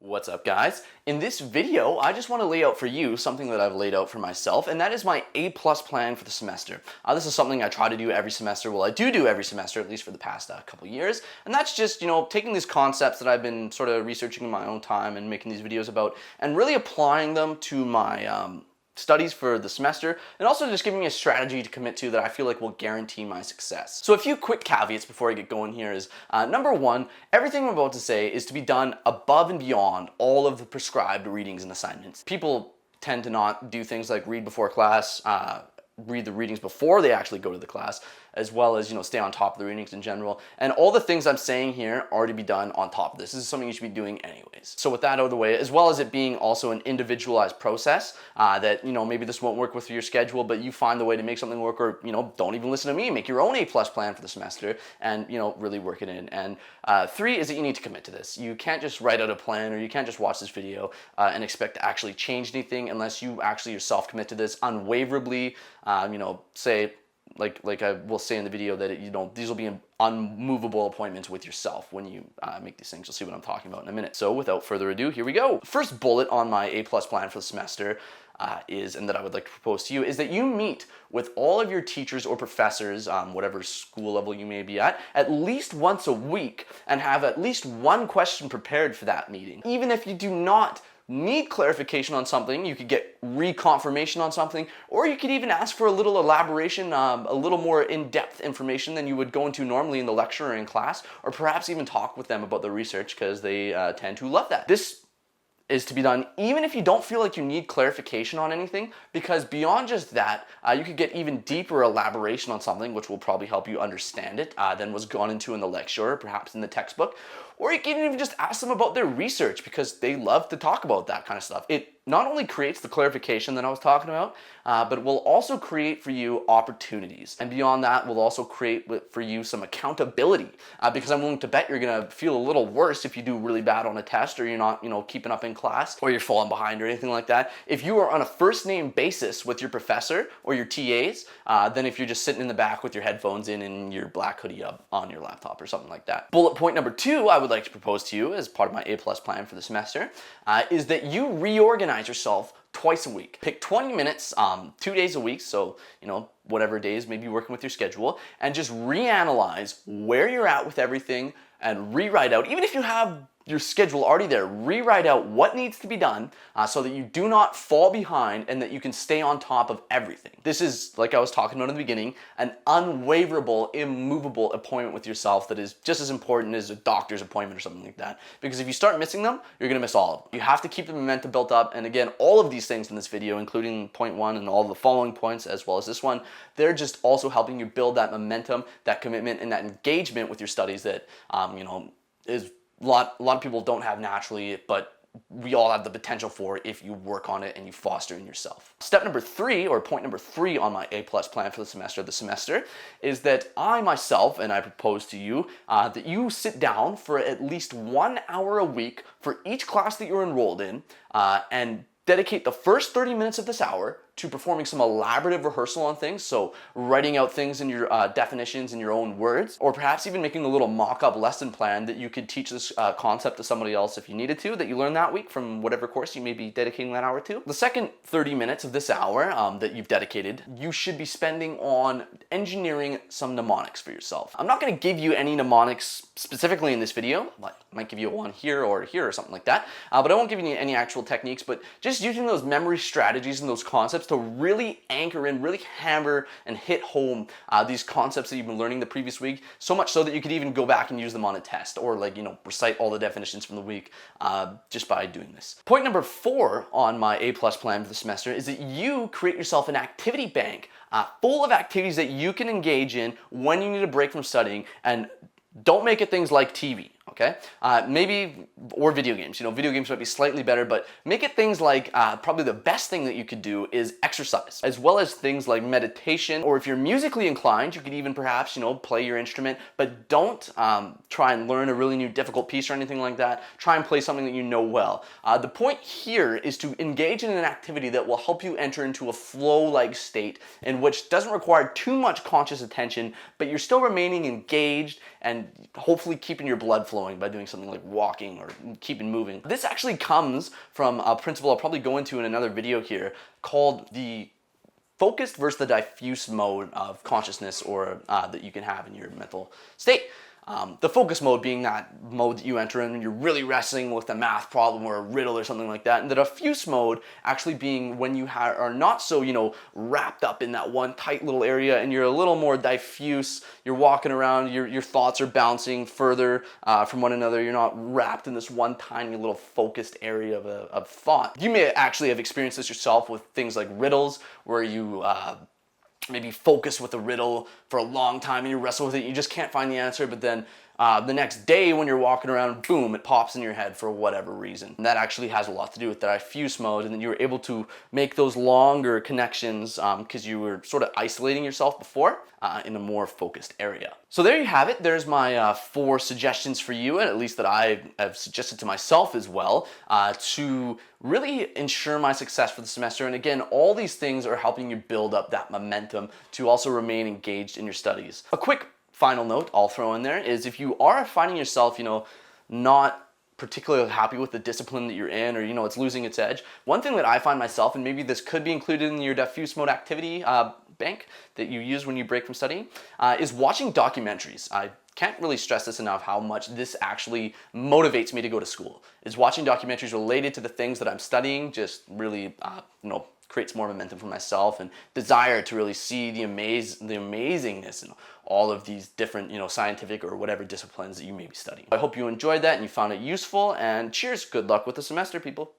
What's up, guys? In this video, I just want to lay out for you something that I've laid out for myself, and that is my A-plus plan for the semester. This is something I try to do every semester. Well, I do every semester, at least for the past couple years, and that's just, taking these concepts that I've been sort of researching in my own time and making these videos about, and really applying them to my studies for the semester, and also just giving me a strategy to commit to that I feel like will guarantee my success. So a few quick caveats before I get going here is, number one, everything I'm about to say is to be done above and beyond all of the prescribed readings and assignments. People tend to not do things like read before class, read the readings before they actually go to the class, as well as, stay on top of the readings in general. And all the things I'm saying here are to be done on top of this. This is something you should be doing anyways. So with that out of the way, as well as it being also an individualized process, that, maybe this won't work with your schedule, but you find the way to make something work, or, don't even listen to me, make your own A-plus plan for the semester and, really work it in. And three is that you need to commit to this. You can't just write out a plan, or you can't just watch this video and expect to actually change anything unless you actually yourself commit to this unwaverably, say, like I will say in the video, that these will be unmovable appointments with yourself when you make these things. You'll see what I'm talking about in a minute. So without further ado, here we go. First bullet on my A-plus plan for the semester and that I would like to propose to you, is that you meet with all of your teachers or professors, whatever school level you may be at least once a week, and have at least one question prepared for that meeting. Even if you do not need clarification on something, you could get reconfirmation on something, or you could even ask for a little elaboration, a little more in-depth information than you would go into normally in the lecture or in class, or perhaps even talk with them about the research, because they tend to love that. This is to be done even if you don't feel like you need clarification on anything, because beyond just that, you could get even deeper elaboration on something, which will probably help you understand it than was gone into in the lecture or perhaps in the textbook. Or you can even just ask them about their research, because they love to talk about that kind of stuff. It not only creates the clarification that I was talking about, but will also create for you opportunities. And beyond that, will also create for you some accountability, because I'm willing to bet you're gonna feel a little worse if you do really bad on a test, or you're not, keeping up in class, or you're falling behind or anything like that. If you are on a first name basis with your professor or your TAs, than if you're just sitting in the back with your headphones in and your black hoodie up on your laptop or something like that. Bullet point number two I would like to propose to you as part of my A-plus plan for the semester is that you reorganize yourself twice a week. Pick 20 minutes, 2 days a week, so whatever days maybe working with your schedule, and just reanalyze where you're at with everything and rewrite out, even if you have your schedule already there, rewrite out what needs to be done so that you do not fall behind and that you can stay on top of everything. This is, like I was talking about in the beginning, an unwaverable, immovable appointment with yourself that is just as important as a doctor's appointment or something like that. Because if you start missing them, you're gonna miss all of them. You have to keep the momentum built up, and again, all of these things in this video, including point one and all the following points as well as this one, they're just also helping you build that momentum, that commitment, and that engagement with your studies that is a lot of people don't have naturally, but we all have the potential for if you work on it and you foster in yourself. Step number three, or point number three on my A-plus plan for the semester, is that I myself, and I propose to you, that you sit down for at least 1 hour a week for each class that you're enrolled in, and dedicate the first 30 minutes of this hour to performing some elaborative rehearsal on things, so writing out things in your definitions in your own words, or perhaps even making a little mock-up lesson plan that you could teach this concept to somebody else if you needed to, that you learned that week from whatever course you may be dedicating that hour to. The second 30 minutes of this hour that you've dedicated, you should be spending on engineering some mnemonics for yourself. I'm not gonna give you any mnemonics specifically in this video, I might give you one here or something like that, but I won't give you any actual techniques, but just using those memory strategies and those concepts to really anchor in, really hammer and hit home these concepts that you've been learning the previous week, so much so that you could even go back and use them on a test, or recite all the definitions from the week just by doing this. Point number four on my A-plus plan for the semester is that you create yourself an activity bank full of activities that you can engage in when you need a break from studying, and don't make it things like TV. Okay, or video games. Video games might be slightly better, but make it things like probably the best thing that you could do is exercise, as well as things like meditation, or if you're musically inclined, you could even perhaps, play your instrument, but don't try and learn a really new difficult piece or anything like that. Try and play something that you know well. The point here is to engage in an activity that will help you enter into a flow-like state in which doesn't require too much conscious attention, but you're still remaining engaged and hopefully keeping your blood flowing flowing by doing something like walking or keeping moving. This actually comes from a principle I'll probably go into in another video here called the focused versus the diffuse mode of consciousness or that you can have in your mental state. The focus mode being that mode that you enter in when you're really wrestling with a math problem or a riddle or something like that. And the diffuse mode actually being when you are not so, wrapped up in that one tight little area and you're a little more diffuse. You're walking around, your thoughts are bouncing further from one another. You're not wrapped in this one tiny little focused area of thought. You may actually have experienced this yourself with things like riddles where you maybe focus with a riddle for a long time and you wrestle with it, you just can't find the answer, but then the next day when you're walking around, boom, it pops in your head for whatever reason. And that actually has a lot to do with the diffuse mode, and then you were able to make those longer connections because you were sort of isolating yourself before in a more focused area. So there you have it. There's my 4 suggestions for you, and at least that I have suggested to myself as well, to really ensure my success for the semester. And again, all these things are helping you build up that momentum to also remain engaged in your studies. A quick final note I'll throw in there is if you are finding yourself, not particularly happy with the discipline that you're in, or it's losing its edge, one thing that I find myself, and maybe this could be included in your diffuse mode activity bank that you use when you break from studying, is watching documentaries. I can't really stress this enough how much this actually motivates me to go to school. Is watching documentaries related to the things that I'm studying just really creates more momentum for myself and desire to really see the amazingness in all of these different scientific or whatever disciplines that you may be studying. I hope you enjoyed that and you found it useful, and cheers, good luck with the semester, people.